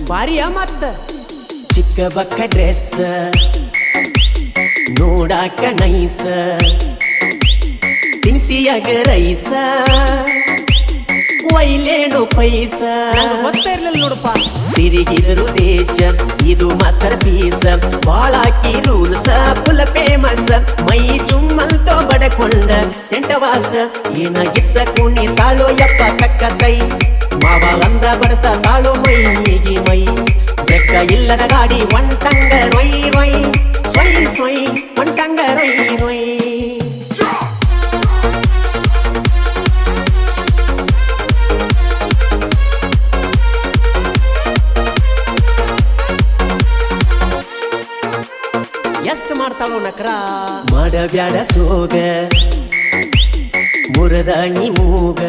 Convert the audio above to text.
ಬಾರಿಯ ಮತ್ತ ಚಿಕ್ಕ ಬಕ್ಕ ಡ್ರೆಸ್ ನೋಡಾಕ ನೈಸ ತಿನ್ಸಿಯಾಗ ರೈಸ ಒಯ್ಲೇನು ಪೈಸ ಗೊತ್ತ ಇರ್ಲಿಲ್ಲ ನೋಡಪ್ಪ ತಿರುಗಿದರು ದೇಶ ಇದು ಮಾಸ್ಟರ್ ಪೀಸ್ ಬಾಳಾಕಿ ರೂಲ್ಸ ಫುಲ್ ಫೇಮಸ್ ಮೈ ಚುಮ್ಮಲ್ತೋ ಬಡಕೊಂಡ ಸೆಂಟವಾಸ ಏನ ಗಿಚ್ಚ ಕುಣಿ ತಾಳೋ ಯಪ್ಪ ಕಕ್ಕ ಕೈ ಮಾವ ಅಂದ ಬಡಸ ತಾಳೋ ಮೈಗೆ ಮೈ ಬೆಕ್ಕ ಇಲ್ಲದ ಗಾಡಿ ಒಂಟಂಗ ರೊಯ್ ರೊಯ್ ಸೊಯ್ ಸೊಯ್ ಒಂಟಂಗ ರೊಯ್ ರೊಯ್ ಎಷ್ಟು ಮಾಡ್ತಾಳೋ ನಕ್ರ ಮಾಡಬ್ಯಾಡ ಸೋಗ ಮುರದ ಮೂಗ